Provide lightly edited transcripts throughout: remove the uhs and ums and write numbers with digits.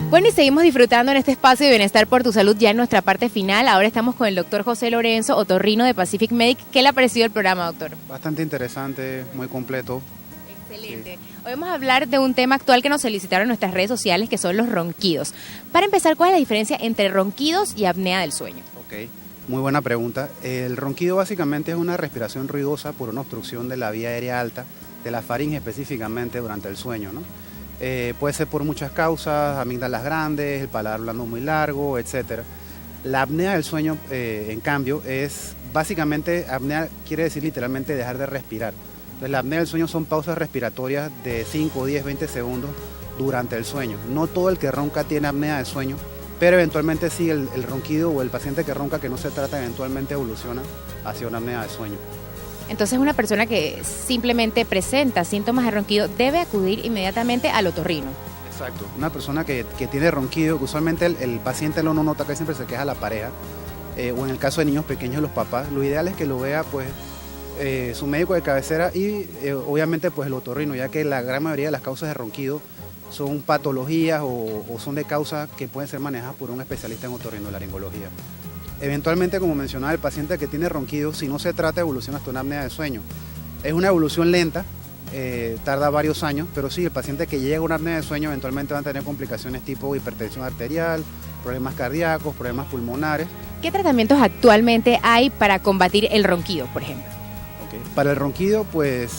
Bueno, y seguimos disfrutando en este espacio de Bienestar por tu Salud ya en nuestra parte final. Ahora estamos con el doctor José Lorenzo, otorrino de Pacific Medic. ¿Qué le ha parecido el programa, doctor? Bastante interesante, muy completo. Excelente. Sí. Hoy vamos a hablar de un tema actual que nos solicitaron en nuestras redes sociales, que son los ronquidos. Para empezar, ¿cuál es la diferencia entre ronquidos y apnea del sueño? Ok, muy buena pregunta. El ronquido básicamente es una respiración ruidosa por una obstrucción de la vía aérea alta, de la faringe específicamente durante el sueño, ¿no? Puede ser por muchas causas, amígdalas grandes, el paladar blando muy largo, etc. La apnea del sueño, en cambio, es básicamente, apnea quiere decir literalmente dejar de respirar. Entonces, la apnea del sueño son pausas respiratorias de 5, 10, 20 segundos durante el sueño. No todo el que ronca tiene apnea del sueño, pero eventualmente sí el ronquido o el paciente que ronca que no se trata eventualmente evoluciona hacia una apnea del sueño. Entonces, una persona que simplemente presenta síntomas de ronquido debe acudir inmediatamente al otorrino. Exacto. Una persona que tiene ronquido, que usualmente el paciente no nota, que siempre se queja la pareja, o en el caso de niños pequeños, los papás, lo ideal es que lo vea pues su médico de cabecera y obviamente pues el otorrino, ya que la gran mayoría de las causas de ronquido son patologías o son de causas que pueden ser manejadas por un especialista en otorrinolaringología. Eventualmente, como mencionaba, el paciente que tiene ronquido, si no se trata, evoluciona hasta una apnea de sueño. Es una evolución lenta, tarda varios años, pero sí, el paciente que llega a una apnea de sueño eventualmente va a tener complicaciones tipo hipertensión arterial, problemas cardíacos, problemas pulmonares. ¿Qué tratamientos actualmente hay para combatir el ronquido, por ejemplo? Okay. Para el ronquido, pues,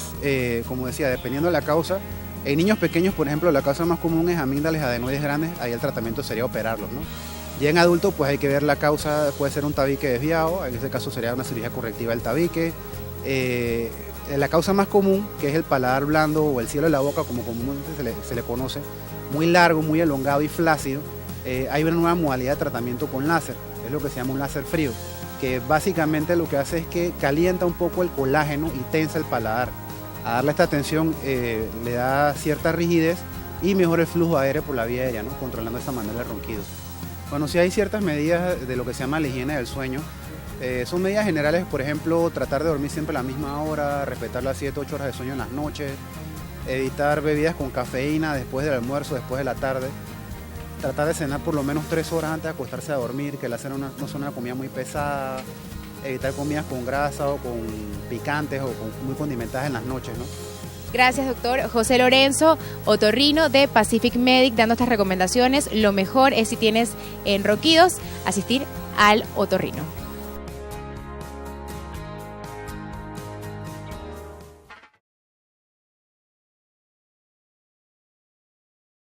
como decía, dependiendo de la causa, en niños pequeños, por ejemplo, la causa más común es amígdalas adenoides grandes, ahí el tratamiento sería operarlos, ¿no? Ya en adultos, pues hay que ver la causa, puede ser un tabique desviado, en este caso sería una cirugía correctiva del tabique. La causa más común, que es el paladar blando o el cielo de la boca, como comúnmente se le conoce, muy largo, muy elongado y flácido, hay una nueva modalidad de tratamiento con láser, es lo que se llama un láser frío, que básicamente lo que hace es que calienta un poco el colágeno y tensa el paladar. A darle esta tensión le da cierta rigidez y mejora el flujo aéreo por la vía aérea, ¿no? Controlando de esta manera el ronquido. Bueno, sí hay ciertas medidas de lo que se llama la higiene del sueño. Son medidas generales, por ejemplo, tratar de dormir siempre a la misma hora, respetar las 7, 8 horas de sueño en las noches, evitar bebidas con cafeína después del almuerzo, después de la tarde, tratar de cenar por lo menos 3 horas antes de acostarse a dormir, que la cena no sea una comida muy pesada, evitar comidas con grasa o con picantes o muy condimentadas en las noches, ¿no? Gracias, doctor José Lorenzo, otorrino de Pacific Medic, dando estas recomendaciones. Lo mejor es, si tienes ronquidos, asistir al otorrino.